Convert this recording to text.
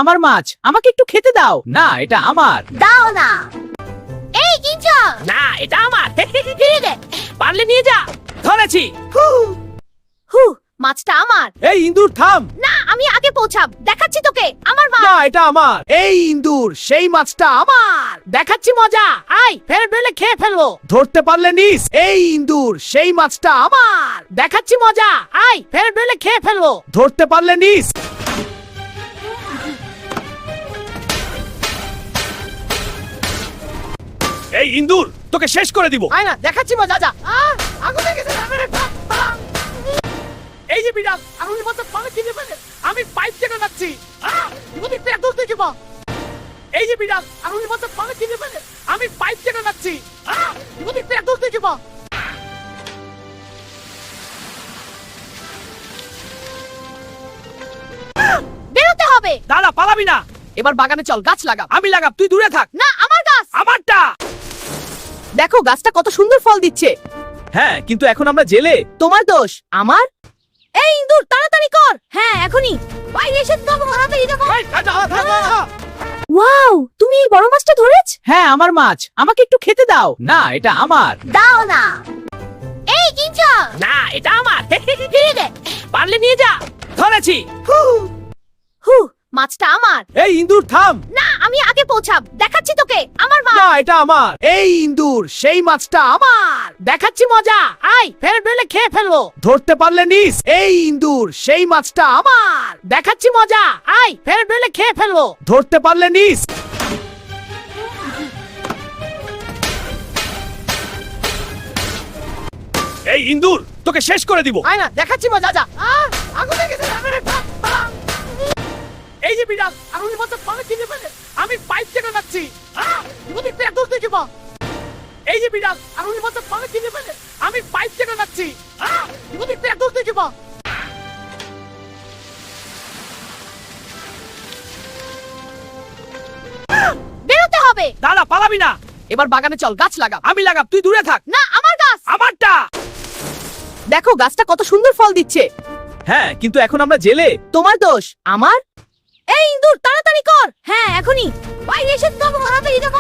আমার মাছ, আমাকে একটু খেতে দাও। না, এটা আমার। দাও না। এই কিনছো? না, এটা আমার। ফিরে দে। পারলে নিয়ে যা। ধরেছি। হু, মাছটা আমার। এই ইন্দুর থাম। না, আমি আগে পৌঁছাব। দেখাচ্ছি তোকে আমার মাছ। না, এটা আমার। এই ইন্দুর, সেই মাছটা আমার। দেখাচ্ছি মজা। আয়, ফেরত হলে খেয়ে ফেলবো। ধরতে পারলে নিস। এই ইন্দুর, সেই মাছটা আমার। দেখাচ্ছি মজা। আয়, ফেরত হলে খেয়ে ফেলবো। ধরতে পারলে নিস। এই ইন্দুর, তোকে শেষ করে দিব। আয় না, দেখাচ্ছি মজা। যা। আগুন লেগে গেছে। এই যে বিড়াল, আগুনের মতো পানি কিনে ফেলে। আমি পাইপ থেকে যাচ্ছি। তুমি পেট দূর থেকে বা। এই যে বিড়াল, আগুনের মতো পানি কিনে ফেলে। আমি পাইপ থেকে যাচ্ছি। তুমি পেট দূর থেকে বা। বেরোতে হবে। দাদা, পালাবি না। এবার বাগানে চল, গাছ লাগা। আমি লাগাব, তুই দূরে থাক। না, আমার গাছ। আমারটা। দেখো গাছটা কত সুন্দর ফল দিচ্ছে। হ্যাঁ, কিন্তু এখন আমরা জেলে। তোমার দোষ। আমার? এই ইন্দুর, তাড়াতাড়ি কর। হ্যাঁ, এখনি। বাইরে এসে তো তাড়াতাড়ি দেখো। ওয়াও, তুমি এই বড় মাছটা ধরেছ? হ্যাঁ, আমার মাছ, আমাকে একটু খেতে দাও। না, এটা আমার। দাও না। এই কিনছো? না, এটা আমার। ফিরে দে। পারলে নিয়ে যা। ধরেছি। হু, মাছটা আমার। এই ইন্দুর থাম। না, আমি আগে পৌঁছাব। দেখাচ্ছি তোকে আমার মাছ। না, এটা আমার। এই ইন্দুর, সেই মাছটা আমার। দেখাচ্ছি মজা। আয়, ফেরত হলে খেয়ে ফেলবো। ধরতে পারলে নিস। এই ইন্দুর, সেই মাছটা আমার। দেখাচ্ছি মজা। আয়, ফেরত হলে খেয়ে ফেলবো। ধরতে পারলে নিস। এই ইন্দুর, তোকে শেষ করে দিব। আয় না, দেখাচ্ছি মজা। যা। আগুন লেগে গেছে। এই যে বিড়াল, আগুনের মতো পানি কিনে ফেলে। আমি পাইপ থেকে যাচ্ছি। তুমি পেট দূর থেকে বা। এই যে বিড়াল, আগুনের মতো পানি কিনে ফেলে। আমি পাইপ থেকে যাচ্ছি। তুমি পেট দূর থেকে বা। বেরোতে হবে। দাদা, পালাবি না। এবার বাগানে চল, গাছ লাগা। আমি লাগাব, তুই দূরে থাক। না, আমার গাছ। আমারটা। দেখো গাছটা কত সুন্দর ফল দিচ্ছে। হ্যাঁ, কিন্তু এখন আমরা জেলে। তোমার দোষ। আমার? এই ইন্দুর, তাড়াতাড়ি কর। হ্যাঁ, এখনি। বাইরে এসে তো তাড়াতাড়ি দেখো।